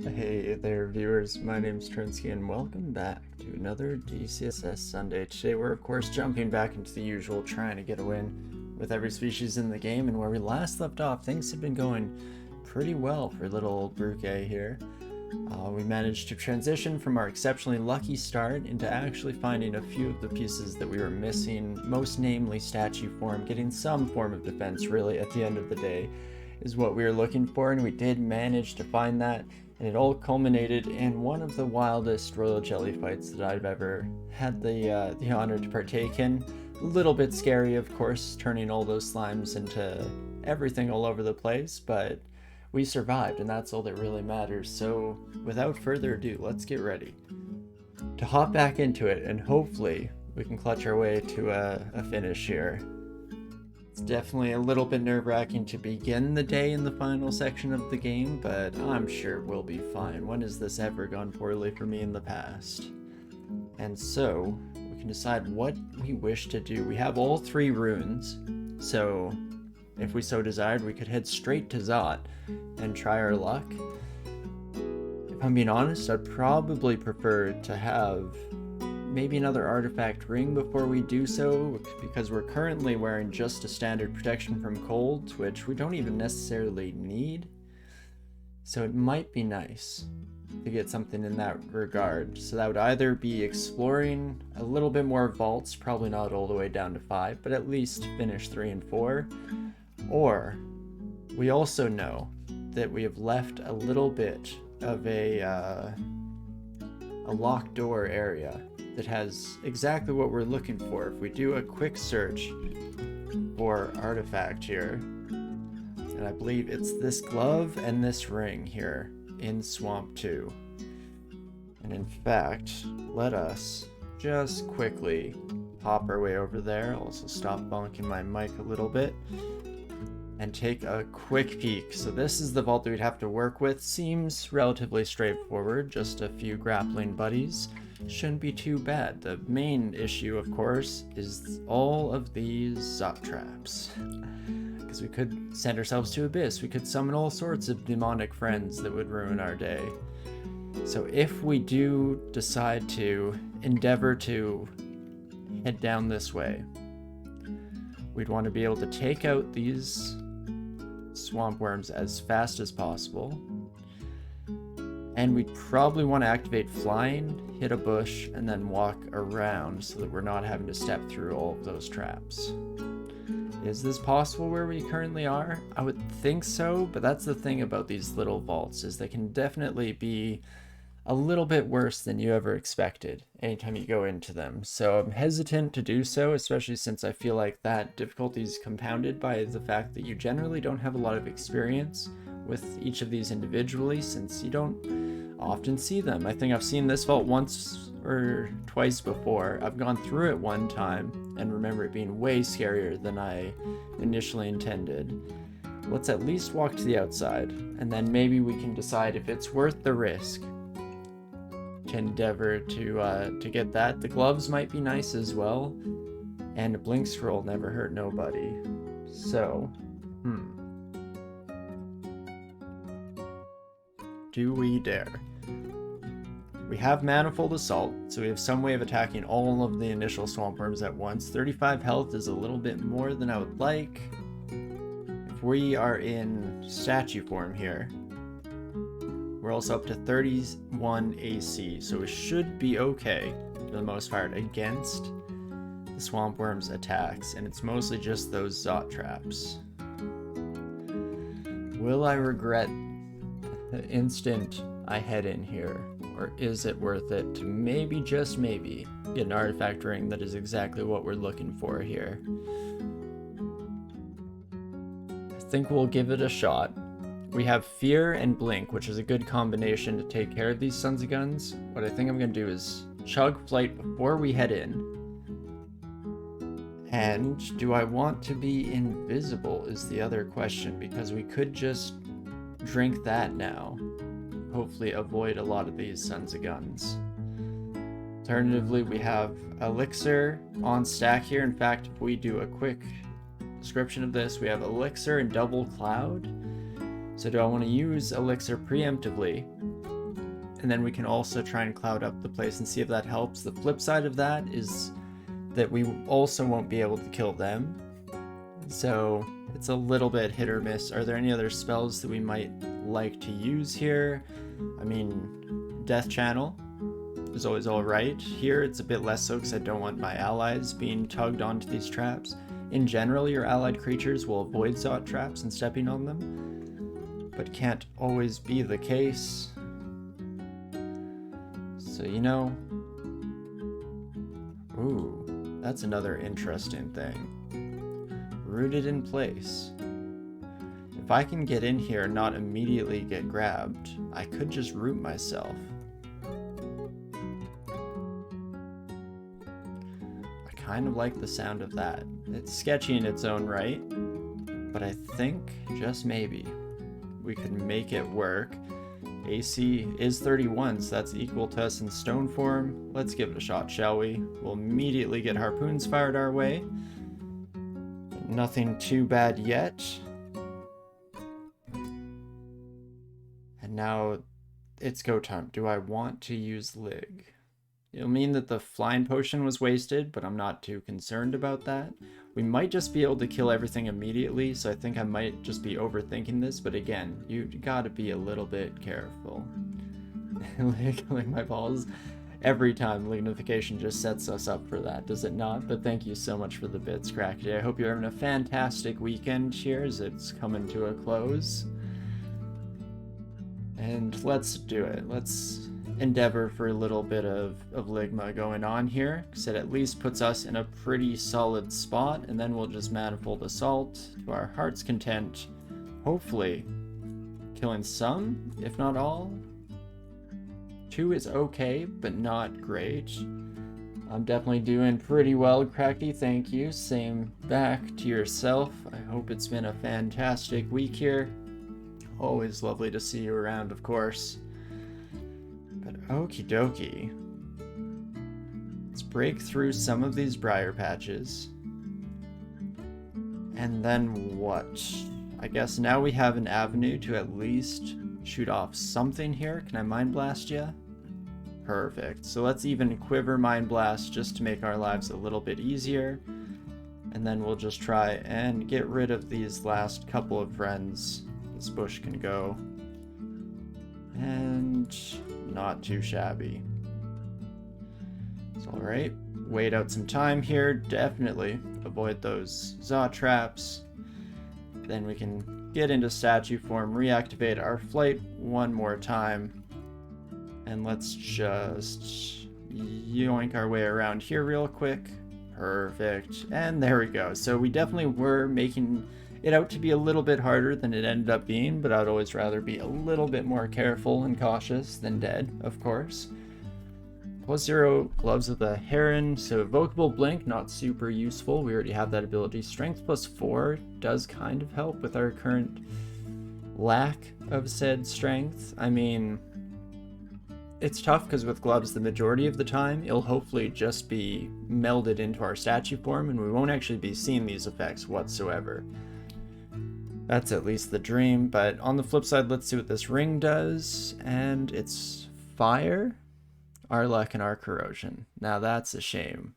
Hey there viewers, my name's Torinski and welcome back to another DCSS Sunday. Today we're of course jumping back into the usual, trying to get a win with every species in the game, and where we last left off things have been going pretty well for little old Bruke here. We managed to transition from our exceptionally lucky start into actually finding a few of the pieces that we were missing, most namely statue form. Getting some form of defense really at the end of the day is what we were looking for, and we did manage to find that. And it all culminated in one of the wildest royal jelly fights that I've ever had the honor to partake in. A little bit scary, of course, turning all those slimes into everything all over the place, but we survived, and that's all that really matters. So without further ado, let's get ready to hop back into it, and hopefully we can clutch our way to a finish here. It's definitely a little bit nerve-wracking to begin the day in the final section of the game, but I'm sure we'll be fine. When has this ever gone poorly for me in the past? And so, we can decide what we wish to do. We have all three runes, so if we so desired, we could head straight to Zot and try our luck. If I'm being honest, I'd probably prefer to have maybe another artifact ring before we do so, because we're currently wearing just a standard protection from cold, which we don't even necessarily need. So it might be nice to get something in that regard. So that would either be exploring a little bit more vaults, probably not all the way down to 5, but at least finish 3 and 4. Or we also know that we have left a little bit of a locked door area that has exactly what we're looking for. If we do a quick search for artifact here, and I believe it's this glove and this ring here in Swamp 2. And in fact, let us just quickly pop our way over there. I'll also stop bonking my mic a little bit and take a quick peek. So this is the vault that we'd have to work with. Seems relatively straightforward, just a few grappling buddies. Shouldn't be too bad. The main issue, of course, is all of these Zot traps. Because we could send ourselves to Abyss, we could summon all sorts of demonic friends that would ruin our day. So if we do decide to endeavor to head down this way, we'd want to be able to take out these swamp worms as fast as possible. And we'd probably want to activate flying, hit a bush, and then walk around so that we're not having to step through all of those traps. Is this possible where we currently are? I would think so, but that's the thing about these little vaults, is they can definitely be a little bit worse than you ever expected anytime you go into them. So I'm hesitant to do so, especially since I feel like that difficulty is compounded by the fact that you generally don't have a lot of experience with each of these individually, since you don't often see them. I think I've seen this vault once or twice before. I've gone through it one time and remember it being way scarier than I initially intended. Let's at least walk to the outside, and then maybe we can decide if it's worth the risk to endeavor to get that. The gloves might be nice as well, and a blink scroll never hurt nobody. So, do we dare? We have Manifold Assault, so we have some way of attacking all of the initial swamp worms at once. 35 health is a little bit more than I would like. If we are in statue form here, we're also up to 31 AC, so we should be okay for the most part against the swamp worms attacks, and it's mostly just those Zot traps. Will I regret the instant I head in here, or is it worth it to maybe, just maybe, get an artifact ring that is exactly what we're looking for here? I think we'll give it a shot. We have Fear and Blink, which is a good combination to take care of these sons of guns. What I think I'm going to do is chug Flight before we head in. And do I want to be invisible is the other question, because we could just drink that now. Hopefully avoid a lot of these sons of guns. Alternatively, we have Elixir on stack here. In fact, if we do a quick description of this, we have Elixir and Double Cloud. So do I want to use Elixir preemptively? And then we can also try and cloud up the place and see if that helps. The flip side of that is that we also won't be able to kill them. So it's a little bit hit or miss. Are there any other spells that we might like to use here? I mean, Death Channel is always alright. Here it's a bit less so because I don't want my allies being tugged onto these traps. In general, your allied creatures will avoid Zot traps and stepping on them, but can't always be the case. So, you know, ooh, that's another interesting thing. Rooted in place. If I can get in here and not immediately get grabbed, I could just root myself. I kind of like the sound of that. It's sketchy in its own right, but I think, just maybe, we could make it work. AC is 31, so that's equal to us in stone form. Let's give it a shot, shall we? We'll immediately get harpoons fired our way. Nothing too bad yet. And now it's go time. Do I want to use Lig? It'll mean that the flying potion was wasted, but I'm not too concerned about that. We might just be able to kill everything immediately, so I think I might just be overthinking this, but again, you gotta be a little bit careful. Killing my balls. Every time lignification just sets us up for that, does it not? But thank you so much for the bits, Crackday. I hope you're having a fantastic weekend here as it's coming to a close. And let's do it. Let's endeavor for a little bit of Ligma going on here, because it at least puts us in a pretty solid spot, and then we'll just Manifold Assault to our heart's content, hopefully killing some, if not all. 2 is okay, but not great. I'm definitely doing pretty well, Cracky, thank you. Same back to yourself. I hope it's been a fantastic week here. Always lovely to see you around, of course. But okie dokie. Let's break through some of these briar patches. And then what? I guess now we have an avenue to at least shoot off something here. Can I Mind Blast ya? Perfect. So let's even Quiver Mind Blast just to make our lives a little bit easier. And then we'll just try and get rid of these last couple of friends. This bush can go. And not too shabby. It's alright. Wait out some time here. Definitely avoid those Zot traps. Then we can get into statue form, reactivate our flight one more time. And let's just yoink our way around here real quick. Perfect. And there we go. So we definitely were making it out to be a little bit harder than it ended up being, but I'd always rather be a little bit more careful and cautious than dead, of course. +0 Gloves of the Heron, so Evocable Blink, not super useful. We already have that ability. Strength +4 does kind of help with our current lack of said strength. I mean, it's tough because with gloves, the majority of the time, it'll hopefully just be melded into our statue form, and we won't actually be seeing these effects whatsoever. That's at least the dream, but on the flip side, let's see what this ring does, and it's fire, our luck, and our corrosion. Now that's a shame.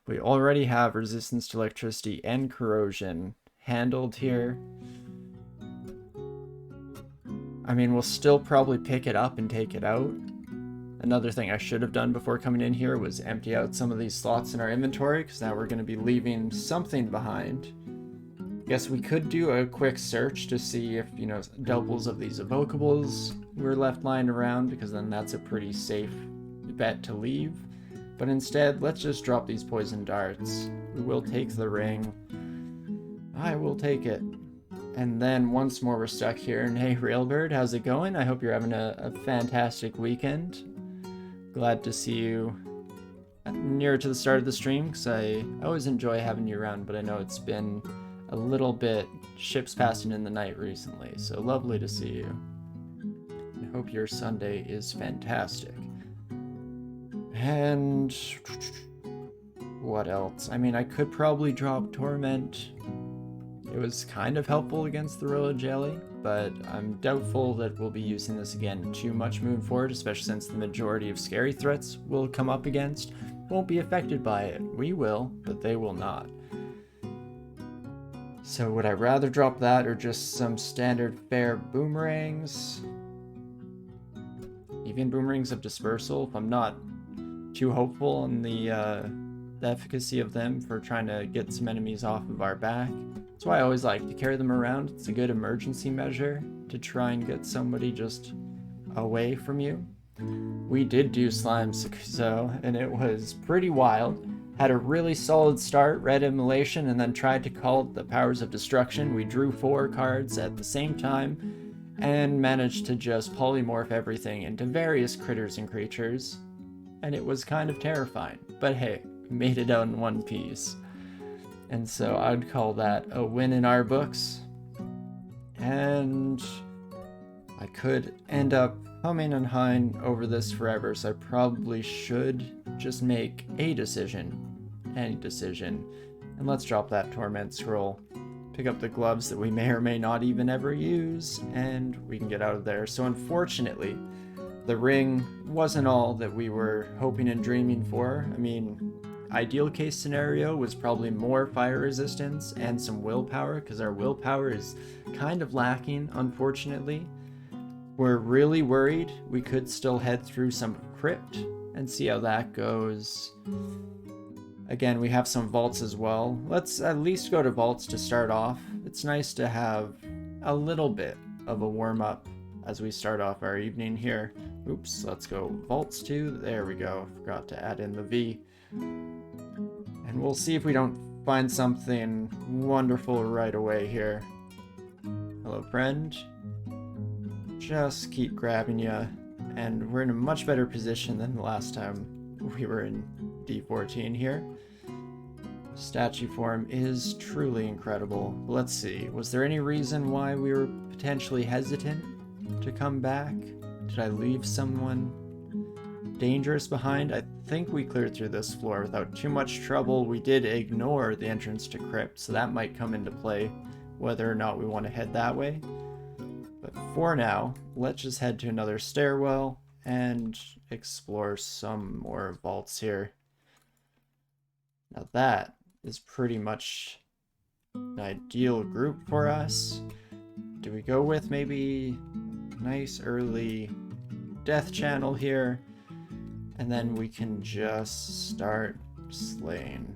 We already have resistance to electricity and corrosion handled here. I mean, we'll still probably pick it up and take it out. Another thing I should have done before coming in here was empty out some of these slots in our inventory, because now we're going to be leaving something behind. Guess we could do a quick search to see if, you know, doubles of these evocables were left lying around, because then that's a pretty safe bet to leave. But instead, let's just drop these poison darts. We will take the ring. I will take it. And then once more we're stuck here. And hey, Railbird, how's it going? I hope you're having a fantastic weekend. Glad to see you near to the start of the stream, because I always enjoy having you around, but I know it's been a little bit ships passing in the night recently, so lovely to see you. I hope your Sunday is fantastic. And what else? I mean, I could probably drop Torment. It was kind of helpful against the Royal Jelly. but I'm doubtful that we'll be using this again too much moving forward, especially since the majority of scary threats we'll come up against won't be affected by it. We will, but they will not. So would I rather drop that or just some standard fare boomerangs? Even boomerangs of dispersal, if I'm not too hopeful on the efficacy of them for trying to get some enemies off of our back. That's why I always like to carry them around. It's a good emergency measure to try and get somebody just away from you. We did do Slime Sakuzo, and it was pretty wild. Had a really solid start, read Immolation, and then tried to call the Powers of Destruction. We drew 4 cards at the same time, and managed to just polymorph everything into various critters and creatures. And it was kind of terrifying, but hey, we made it out in one piece. And so I'd call that a win in our books. And I could end up humming and hawing over this forever, so I probably should just make a decision. Any decision. And let's drop that Torment Scroll. Pick up the gloves that we may or may not even ever use, and we can get out of there. So unfortunately, the ring wasn't all that we were hoping and dreaming for. I mean, ideal case scenario was probably more fire resistance and some willpower, because our willpower is kind of lacking, unfortunately. We're really worried we could still head through some crypt and see how that goes. Again, we have some vaults as well. Let's at least go to vaults to start off. It's nice to have a little bit of a warm-up as we start off our evening here. Oops, let's go vaults too. There we go. Forgot to add in the V. And we'll see if we don't find something wonderful right away here. Hello, friend. Just keep grabbing you. And we're in a much better position than the last time we were in D14 here. Statue form is truly incredible. Let's see, was there any reason why we were potentially hesitant to come back? Did I leave someone dangerous behind? I think we cleared through this floor without too much trouble. We did ignore the entrance to crypt, so that might come into play whether or not we want to head that way. But for now, let's just head to another stairwell and explore some more vaults here. Now that is pretty much an ideal group for us. Do we go with maybe nice early death channel here, and then we can just start slaying?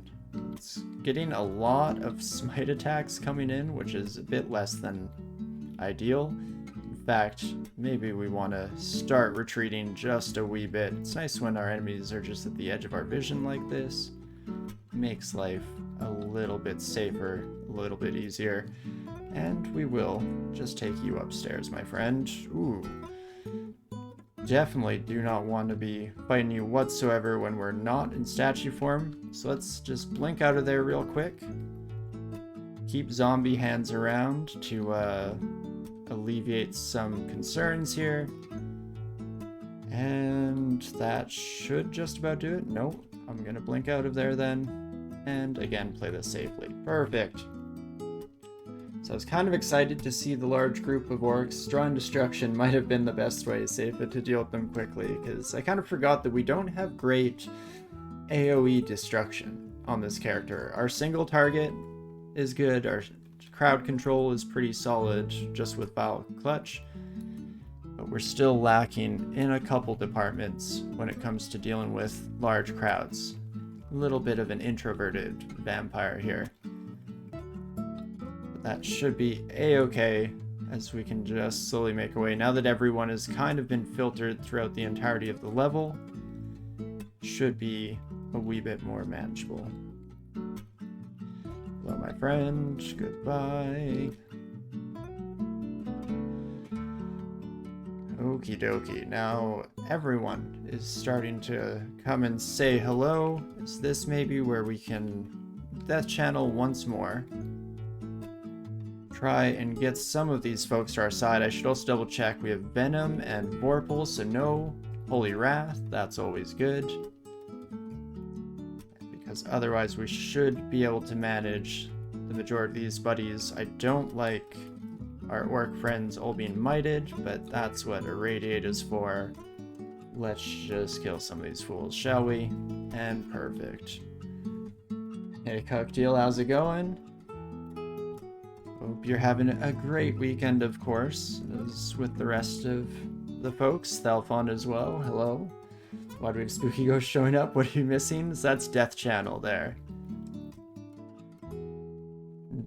It's getting a lot of smite attacks coming in, which is a bit less than ideal. In fact, maybe we want to start retreating just a wee bit. It's nice when our enemies are just at the edge of our vision like this. Makes life a little bit safer, a little bit easier. And we will just take you upstairs, my friend. Ooh. Definitely do not want to be fighting you whatsoever when we're not in statue form. So let's just blink out of there real quick. Keep zombie hands around to alleviate some concerns here. And that should just about do it. Nope. I'm gonna blink out of there then. And again, play this safely. Perfect. So I was kind of excited to see the large group of orcs. Drawing destruction might have been the best way to save it, to deal with them quickly, because I kind of forgot that we don't have great AoE destruction on this character. Our single target is good, our crowd control is pretty solid just with Vile Clutch, but we're still lacking in a couple departments when it comes to dealing with large crowds. A little bit of an introverted vampire here. But that should be a-okay, as we can just slowly make our way. Now that everyone has kind of been filtered throughout the entirety of the level, should be a wee bit more manageable. Hello, my friend. Goodbye. Okie dokie. Now everyone is starting to come and say hello. Is this maybe where we can death channel once more? Try and get some of these folks to our side. I should also double check. We have Venom and Vorpal, so no Holy Wrath. That's always good. Because otherwise we should be able to manage the majority of these buddies. I don't like our orc friends all being mited, but that's what Irradiate is for. Let's just kill some of these fools, shall we? And perfect. Hey, Cocktail, how's it going? Hope you're having a great weekend, of course, as with the rest of the folks. Thalfon as well, hello. Ludwig Spooky Ghost showing up, what are you missing? So that's Death Channel there.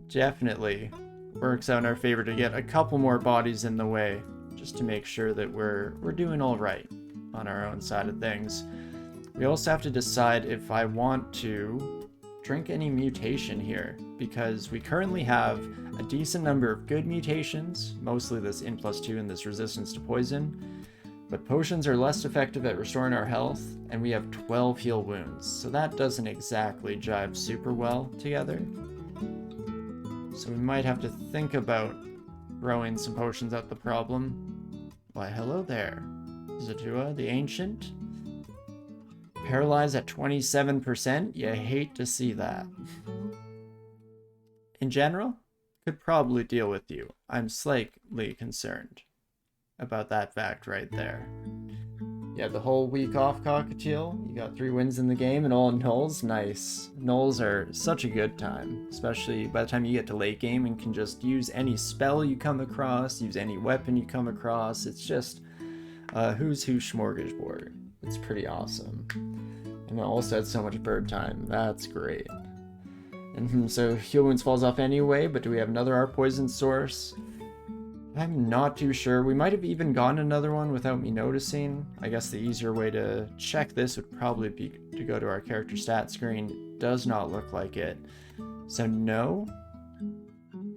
Definitely works out in our favor to get a couple more bodies in the way, just to make sure that we're doing all right on our own side of things. We also have to decide if I want to drink any mutation here, because we currently have a decent number of good mutations, mostly this N+2 and this resistance to poison, but potions are less effective at restoring our health, and we have 12 heal wounds, so that doesn't exactly jive super well together. So we might have to think about throwing some potions at the problem. Why, hello there. Zatua, the Ancient. Paralyzed at 27%? You hate to see that. In general, could probably deal with you. I'm slightly concerned about that fact right there. Yeah, the whole week off, Cockatiel. You got 3 wins in the game and all nulls. Nice. Nulls are such a good time, especially by the time you get to late game and can just use any spell you come across, use any weapon you come across. It's just who's who smorgasbord. It's pretty awesome. And it also had so much bird time. That's great. And so heal wounds falls off anyway, but do we have another Art Poison source? I'm not too sure. We might have even gotten another one without me noticing. I guess the easier way to check this would probably be to go to our character stat screen. Does not look like it. So no.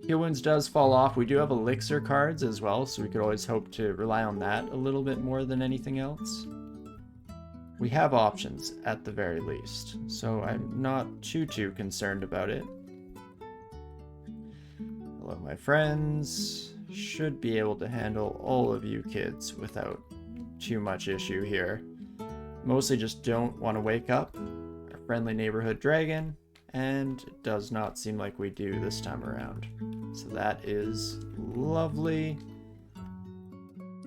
Heal wounds does fall off. We do have elixir cards as well, so we could always hope to rely on that a little bit more than anything else. We have options at the very least, so I'm not too concerned about it. Hello, my friends. Should be able to handle all of you kids without too much issue here. Mostly just don't want to wake up our friendly neighborhood dragon, and it does not seem like we do this time around. So that is lovely.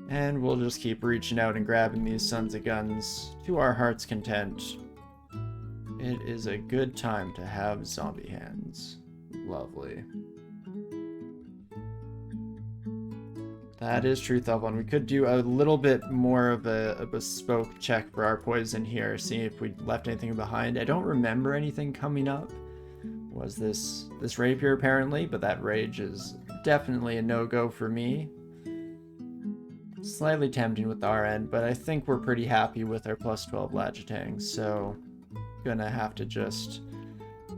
And we'll just keep reaching out and grabbing these sons of guns to our heart's content. It is a good time to have zombie hands. Lovely. That is true, Thelvon. We could do a little bit more of a bespoke check for our poison here, see if we left anything behind. I don't remember anything coming up. Was this rapier apparently, but that rage is definitely a no-go for me. Slightly tempting with our end, but I think we're pretty happy with our +12 Lagitang, so gonna have to just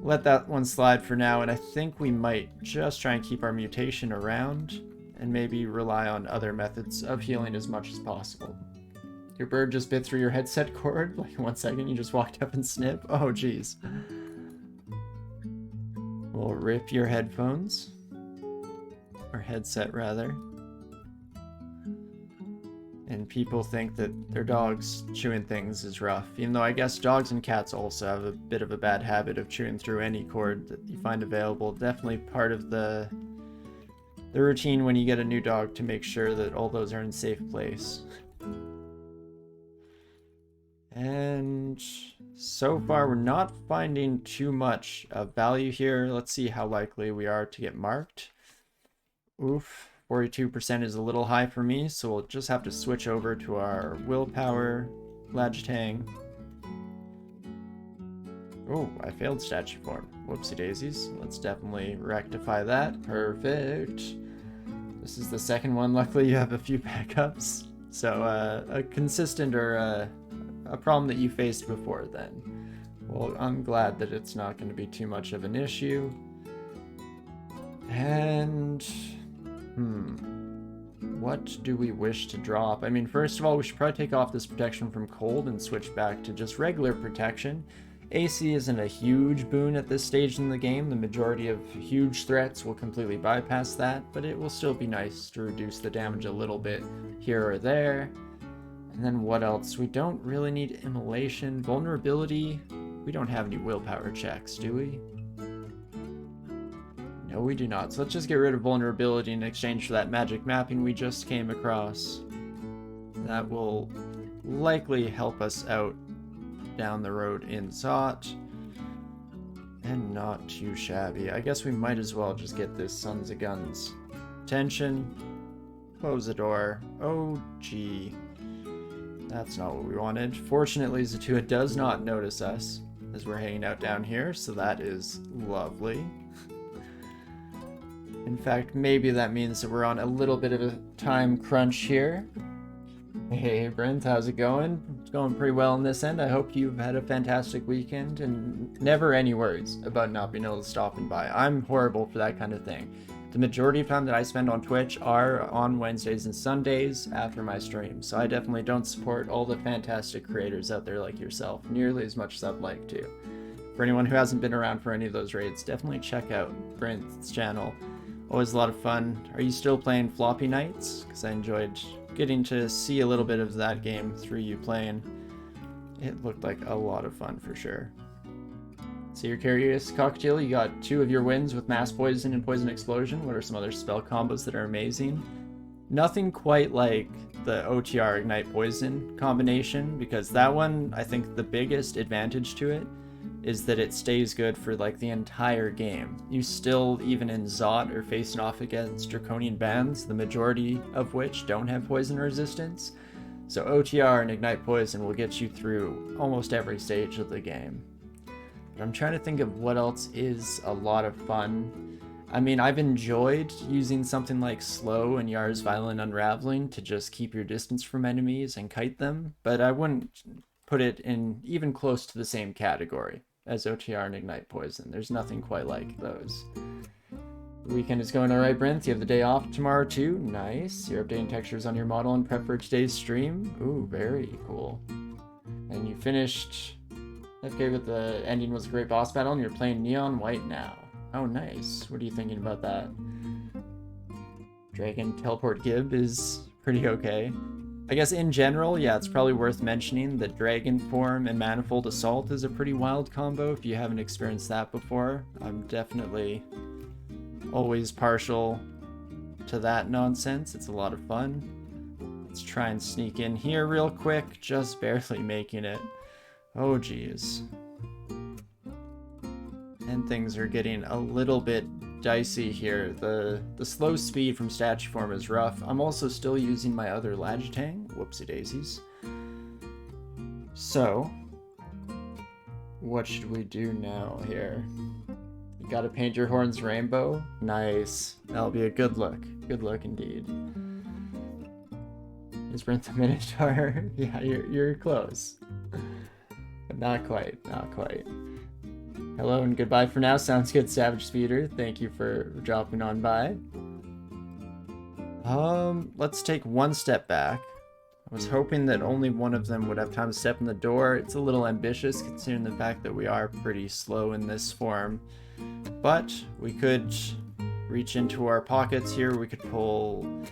let that one slide for now, and I think we might just try and keep our mutation around and maybe rely on other methods of healing as much as possible. Your bird just bit through your headset cord? Like 1 second, you just walked up and snipped? Oh, jeez. We'll rip your headphones. Or headset, rather. And people think that their dogs chewing things is rough, even though I guess dogs and cats also have a bit of a bad habit of chewing through any cord that you find available. Definitely part of the routine when you get a new dog to make sure that all those are in a safe place. And so far we're not finding too much of value here. Let's see how likely we are to get marked. Oof, 42% is a little high for me, so we'll just have to switch over to our willpower Lagitang. Oh, I failed statue form. Whoopsie daisies. Let's definitely rectify that. Perfect. This is the second one. Luckily you have a few backups. So a consistent or a problem that you faced before then. Well, I'm glad that it's not going to be too much of an issue. And what do we wish to drop? I mean, first of all, we should probably take off this protection from cold and switch back to just regular protection. AC isn't a huge boon at this stage in the game. The majority of huge threats will completely bypass that, but it will still be nice to reduce the damage a little bit here or there. And then what else? We don't really need immolation. Vulnerability, we don't have any willpower checks, do we? No, we do not. So let's just get rid of vulnerability in exchange for that magic mapping we just came across. That will likely help us out down the road in Zot. And not too shabby. I guess we might as well just get this Sons of Guns. Attention. Close the door. Oh, gee. That's not what we wanted. Fortunately, Zatua does not notice us as we're hanging out down here, so that is lovely. In fact, maybe that means that we're on a little bit of a time crunch here. Hey, Brent, how's it going? It's going pretty well on this end. I hope you've had a fantastic weekend and never any worries about not being able to stop and by. I'm horrible for that kind of thing. The majority of time that I spend on Twitch are on Wednesdays and Sundays after my stream, so I definitely don't support all the fantastic creators out there like yourself nearly as much as I'd like to. For anyone who hasn't been around for any of those raids, definitely check out Brent's channel. Always a lot of fun. Are you still playing Floppy Nights? Because I enjoyed getting to see a little bit of that game through you playing. It looked like a lot of fun for sure. So you're curious, Cocktail, you got 2 of your wins with Mass Poison and Poison Explosion. What are some other spell combos that are amazing? Nothing quite like the OTR Ignite Poison combination, because that one, I think the biggest advantage to it is that it stays good for like the entire game. You still, even in Zot, are facing off against Draconian bands, the majority of which don't have poison resistance. So OTR and Ignite Poison will get you through almost every stage of the game. But I'm trying to think of what else is a lot of fun. I mean, I've enjoyed using something like Slow and Yar's Violent Unraveling to just keep your distance from enemies and kite them, but I wouldn't put it in even close to the same category as OTR and Ignite Poison. There's nothing quite like those. The weekend is going alright, Brent. You have the day off tomorrow too. Nice. You're updating textures on your model in prep for today's stream. Ooh, very cool. And you finished FK with the ending was a great boss battle and you're playing Neon White now. Oh, nice. What are you thinking about that? Dragon Teleport Gib is pretty okay. I guess in general, yeah, it's probably worth mentioning that Dragon Form and Manifold Assault is a pretty wild combo if you haven't experienced that before. I'm definitely always partial to that nonsense. It's a lot of fun. Let's try and sneak in here real quick, just barely making it. Oh geez. And things are getting a little bit dicey here. The slow speed from statue form is rough. I'm also still using my other Lagitang. Whoopsie daisies. So, what should we do now here? You gotta paint your horns rainbow. Nice. That'll be a good look. Good look indeed. Is Brent the Minotaur? Yeah, you're close. But not quite, not quite. Hello and goodbye for now. Sounds good, Savage Speeder. Thank you for dropping on by. Let's take one step back. I was hoping that only one of them would have time to step in the door. It's a little ambitious considering the fact that we are pretty slow in this form. But we could reach into our pockets here. We could pull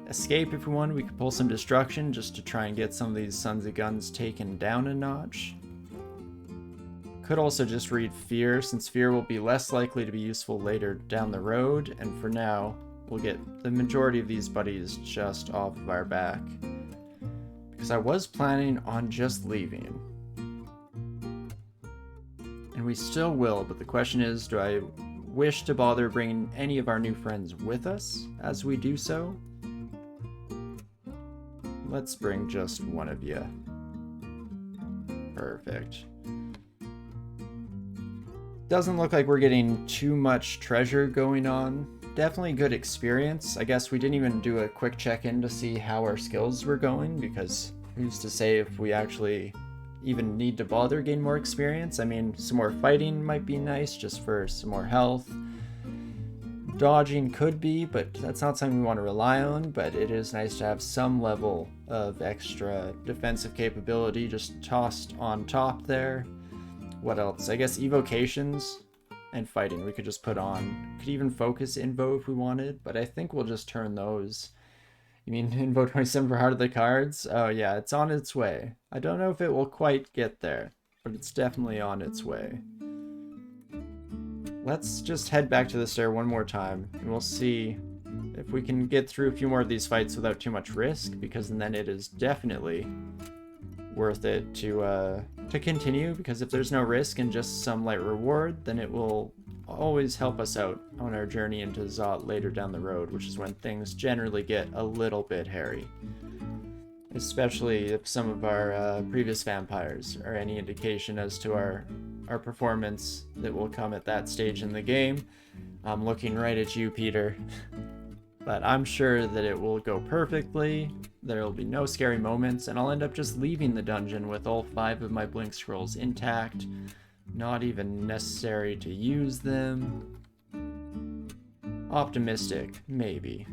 Escape if we wanted. We could pull some Destruction just to try and get some of these Sons of Guns taken down a notch. Could also just read Fear, since Fear will be less likely to be useful later down the road, and for now, we'll get the majority of these buddies just off of our back. Because I was planning on just leaving. And we still will, but the question is, do I wish to bother bringing any of our new friends with us as we do so? Let's bring just one of you. Perfect. Doesn't look like we're getting too much treasure going on. Definitely good experience. I guess we didn't even do a quick check-in to see how our skills were going, because who's to say if we actually even need to bother gain more experience? I mean, some more fighting might be nice just for some more health. Dodging could be, but that's not something we want to rely on, but it is nice to have some level of extra defensive capability just tossed on top there. What else? I guess evocations and fighting we could just put on. Could even focus Invo if we wanted, but I think we'll just turn those. You mean Invo 27 for Heart of the Cards? Oh yeah, it's on its way. I don't know if it will quite get there, but it's definitely on its way. let's just head back to the stair one more time, and we'll see if we can get through a few more of these fights without too much risk, because then it is definitely worth it to continue, because if there's no risk and just some light reward, then it will always help us out on our journey into Zot later down the road, which is when things generally get a little bit hairy. Especially if some of our previous vampires are any indication as to our performance that will come at that stage in the game. I'm looking right at you, Peter. But I'm sure that it will go perfectly, there will be no scary moments, and I'll end up just leaving the dungeon with all 5 of my blink scrolls intact, not even necessary to use them. Optimistic, maybe.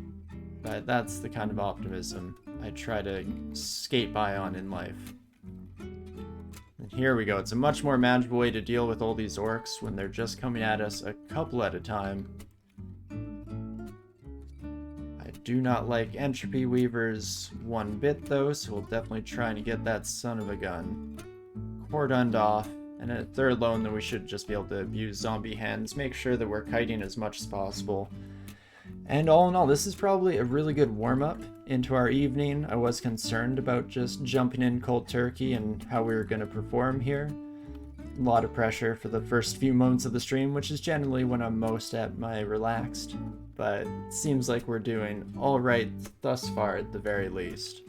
But that's the kind of optimism I try to skate by on in life. And here we go. It's a much more manageable way to deal with all these orcs when they're just coming at us a couple at a time. I do not like entropy weavers one bit though, so we'll definitely try and get that son of a gun cordoned off. And at third lone, then we should just be able to abuse zombie hands, make sure that we're kiting as much as possible. And all in all, this is probably a really good warm-up into our evening. I was concerned about just jumping in cold turkey and how we were going to perform here. A lot of pressure for the first few moments of the stream, which is generally when I'm most at my relaxed. But it seems like we're doing all right thus far at the very least.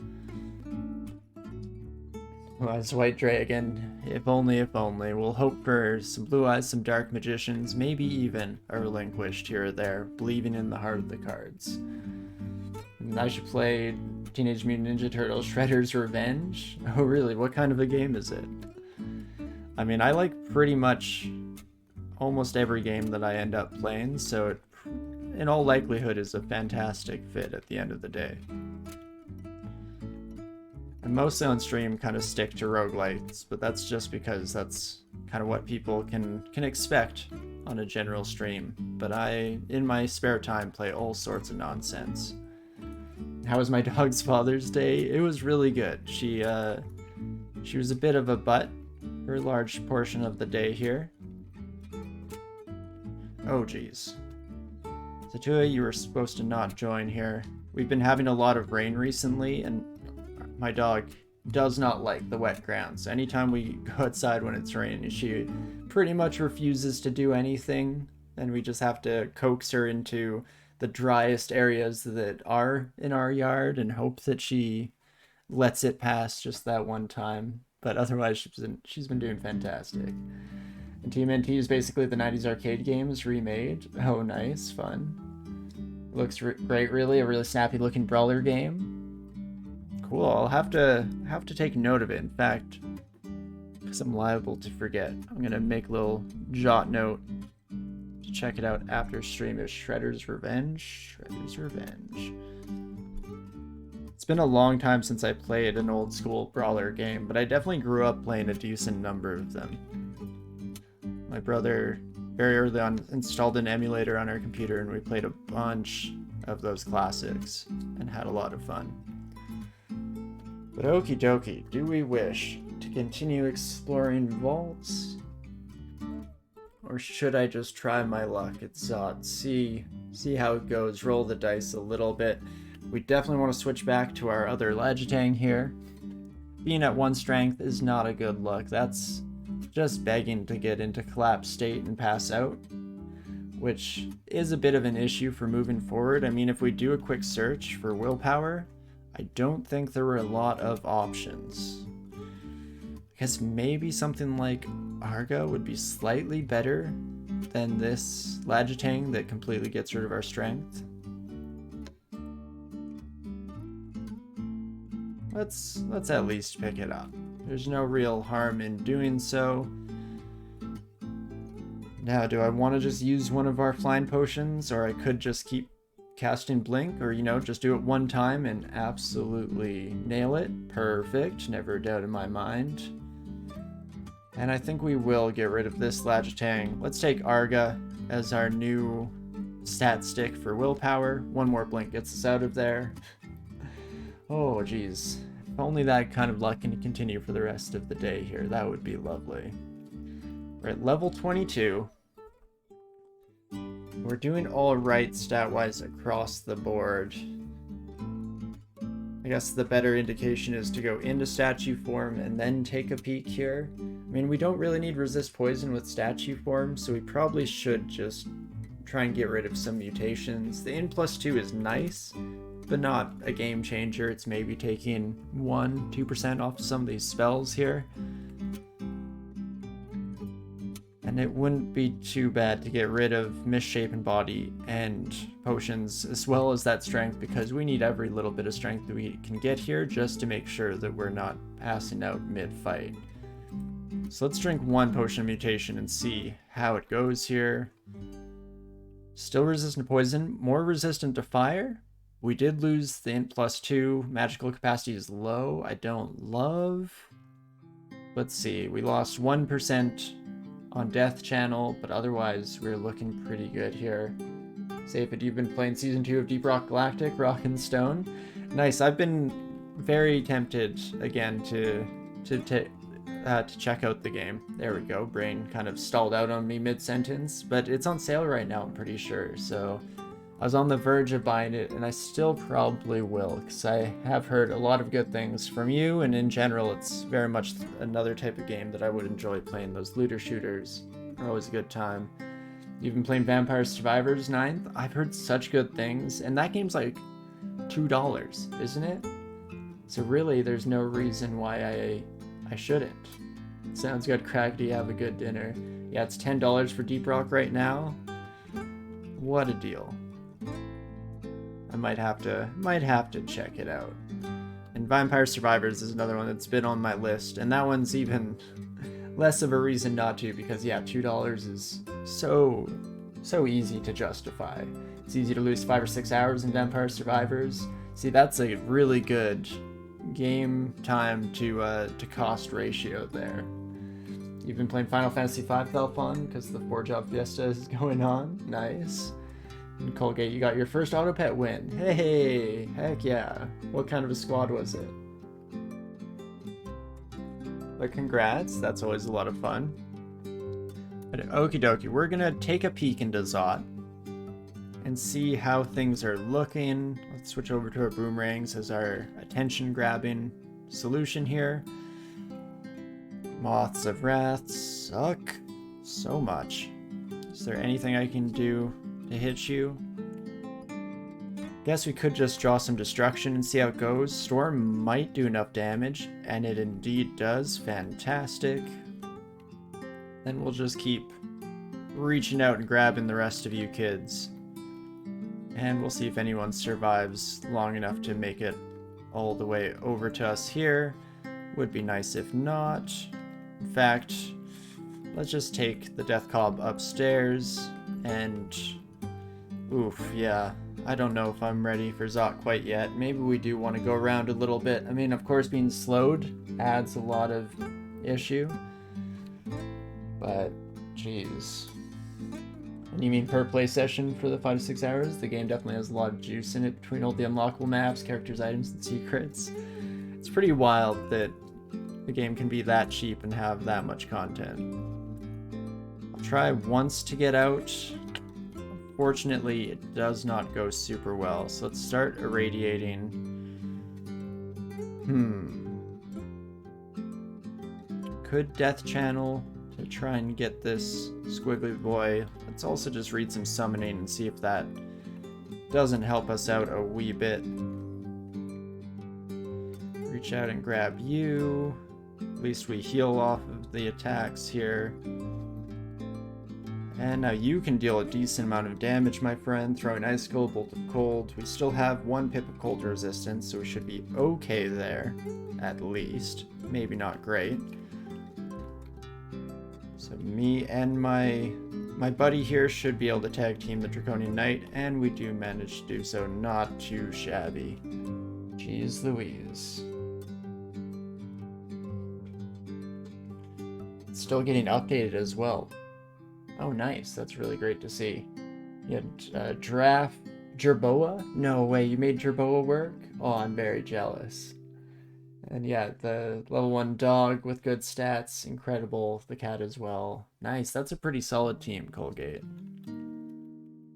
Well, it's White Dragon. If only, if only. We'll hope for some blue eyes, some dark magicians, maybe even a relinquished here or there, believing in the heart of the cards. And I should play Teenage Mutant Ninja Turtles Shredder's Revenge? Oh really, what kind of a game is it? I mean, I like pretty much almost every game that I end up playing, so it in all likelihood is a fantastic fit at the end of the day. And mostly on stream kind of stick to roguelites, but that's just because that's kind of what people can expect on a general stream. But I, in my spare time, play all sorts of nonsense. How was my dog's Father's Day? It was really good. She was a bit of a butt for a large portion of the day here. Oh geez. Satua, you were supposed to not join here. We've been having a lot of rain recently, and my dog does not like the wet ground, so anytime we go outside when it's raining, she pretty much refuses to do anything, and we just have to coax her into the driest areas that are in our yard and hope that she lets it pass just that one time. But otherwise, she's been doing fantastic. And TMNT is basically the 90s arcade games remade. Oh, nice, fun. Looks great, really. A really snappy looking brawler game. Cool, I'll have to take note of it. In fact, because I'm liable to forget, I'm gonna make a little jot note to check it out after stream. Is Shredder's Revenge? Shredder's Revenge. It's been a long time since I played an old school brawler game, but I definitely grew up playing a decent number of them. My brother very early on installed an emulator on our computer, and we played a bunch of those classics and had a lot of fun. But okie dokie, do we wish to continue exploring vaults? Or should I just try my luck at Zot, see how it goes, roll the dice a little bit? We definitely want to switch back to our other Lagitang here. Being at 1 strength is not a good look. That's just begging to get into collapse state and pass out, which is a bit of an issue for moving forward. I mean, if we do a quick search for willpower, I don't think there were a lot of options. I guess maybe something like Arga would be slightly better than this Lagitang that completely gets rid of our strength. Let's at least pick it up. There's no real harm in doing so. Now, do I want to just use one of our flying potions, or I could just keep casting Blink, or, you know, just do it one time and absolutely nail it? Perfect, never a doubt in my mind. And I think we will get rid of this Lagitang. Let's take Arga as our new stat stick for willpower. One more Blink gets us out of there. Oh, geez. If only that kind of luck can continue for the rest of the day here. That would be lovely. We're at level 22. we're doing all right stat-wise across the board. I guess the better indication is to go into statue form and then take a peek here. I mean, we don't really need resist poison with statue form, so we probably should just try and get rid of some mutations. The N+2 is nice, but not a game changer. It's maybe taking 1-2% off some of these spells here. And it wouldn't be too bad to get rid of Misshapen Body and potions, as well as that strength, because we need every little bit of strength that we can get here just to make sure that we're not passing out mid-fight. So let's drink 1 potion of mutation and see how it goes here. Still resistant to poison, more resistant to fire. We did lose the N+2, magical capacity is low, I don't love. Let's see, we lost 1% on Death Channel, but otherwise we're looking pretty good here. Safid, you've been playing Season 2 of Deep Rock Galactic, Rock and Stone. Nice, I've been very tempted again to check out the game. There we go, brain kind of stalled out on me mid-sentence, but it's on sale right now, I'm pretty sure, so I was on the verge of buying it, and I still probably will, because I have heard a lot of good things from you, and in general, it's very much another type of game that I would enjoy playing. Those looter shooters are always a good time. You've been playing Vampire Survivors 9th? I've heard such good things, and that game's like $2, isn't it? So really, there's no reason why I shouldn't. Sounds good, Craig. Do you have a good dinner? Yeah, it's $10 for Deep Rock right now. What a deal. I might have to check it out. And Vampire Survivors is another one that's been on my list, and that one's even less of a reason not to, because yeah, $2 is so easy to justify. It's easy to lose 5 or 6 hours in Vampire Survivors. See, that's a really good game time to cost ratio there. You've been playing Final Fantasy V, Thelfon, because the 4-job fiesta is going on. Nice. And Colgate, you got your first auto pet win. Hey, heck yeah. What kind of a squad was it? But congrats, that's always a lot of fun. But okie dokie, we're gonna take a peek into Zot and see how things are looking. Let's switch over to our boomerangs as our attention-grabbing solution here. Moths of Wrath suck so much. Is there anything I can do to hit you? Guess we could just draw some destruction and see how it goes. Storm might do enough damage, and it indeed does. Fantastic. Then we'll just keep reaching out and grabbing the rest of you kids. And we'll see if anyone survives long enough to make it all the way over to us here. Would be nice if not. In fact, let's just take the Death Cob upstairs and... oof, yeah. I don't know if I'm ready for Zot quite yet. Maybe we do want to go around a little bit. I mean, of course, being slowed adds a lot of issue. But, jeez. And you mean per play session for the 5 to 6 hours? The game definitely has a lot of juice in it between all the unlockable maps, characters, items, and secrets. It's pretty wild that the game can be that cheap and have that much content. I'll try once to get out. Fortunately, it does not go super well, so let's start irradiating. Could Death Channel to try and get this squiggly boy. Let's also just read some summoning and see if that doesn't help us out a wee bit. Reach out and grab you. At least we heal off of the attacks here. And now you can deal a decent amount of damage, my friend. Throwing Icicle, Bolt of Cold. We still have 1 pip of cold resistance, so we should be okay there, at least. Maybe not great. So me and my buddy here should be able to tag team the Draconian Knight, and we do manage to do so. Not too shabby. Jeez Louise. It's still getting updated as well. Oh, nice. That's really great to see. You had Giraffe... Jerboa? No way, you made Jerboa work? Oh, I'm very jealous. And yeah, the level 1 dog with good stats. Incredible. The cat as well. Nice. That's a pretty solid team, Colgate.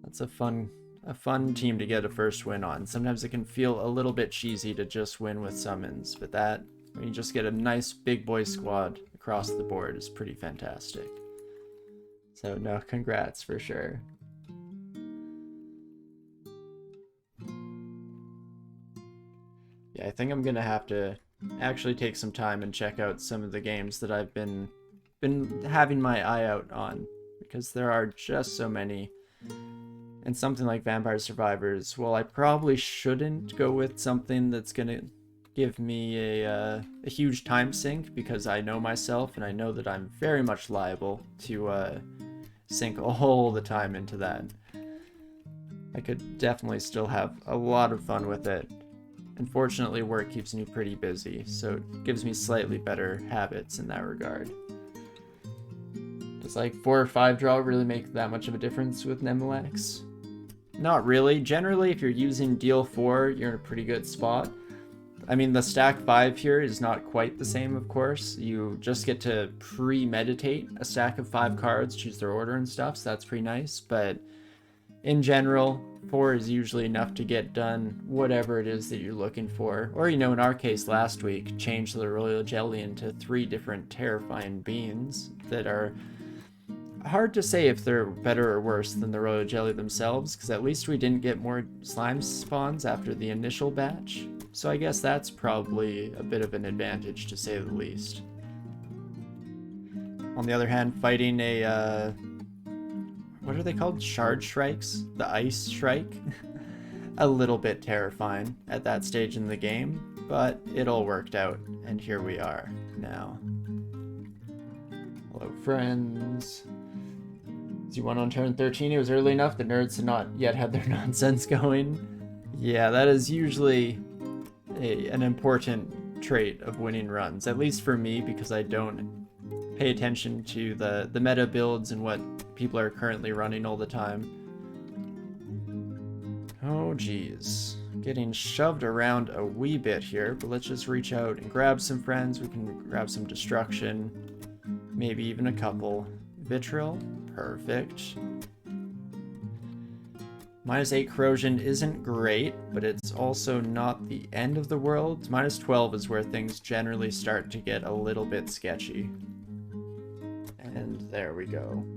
That's a fun team to get a first win on. Sometimes it can feel a little bit cheesy to just win with summons, but that, when you just get a nice big boy squad across the board, is pretty fantastic. So no, congrats for sure. Yeah, I think I'm gonna have to actually take some time and check out some of the games that I've been having my eye out on, because there are just so many. And something like Vampire Survivors, well, I probably shouldn't go with something that's gonna give me a huge time sink, because I know myself and I know that I'm very much liable to sink all the time into that. I could definitely still have a lot of fun with it. Unfortunately, work keeps me pretty busy, so it gives me slightly better habits in that regard. Does like 4 or 5 draw really make that much of a difference with Nethack? Not really. Generally, if you're using deal 4, you're in a pretty good spot. I mean, the stack 5 here is not quite the same, of course. You just get to premeditate a stack of 5 cards, choose their order and stuff, so that's pretty nice. But in general, 4 is usually enough to get done whatever it is that you're looking for. Or, in our case last week, change the Royal Jelly into 3 different terrifying beans that are hard to say if they're better or worse than the Royal Jelly themselves, because at least we didn't get more slime spawns after the initial batch. So I guess that's probably a bit of an advantage, to say the least. On the other hand, fighting a, what are they called? Shard Shrikes? The Ice Shrike? A little bit terrifying at that stage in the game, but it all worked out, and here we are now. Hello, friends. Z1 on turn 13, it was early enough, the nerds had not yet had their nonsense going. Yeah, that is usually an important trait of winning runs, at least for me, because I don't pay attention to the meta builds and what people are currently running all the time. Oh geez, getting shoved around a wee bit here, but let's just reach out and grab some friends. We can grab some destruction, maybe even a couple. Vitriol, perfect. -8 corrosion isn't great, but it's also not the end of the world. -12 is where things generally start to get a little bit sketchy. And there we go.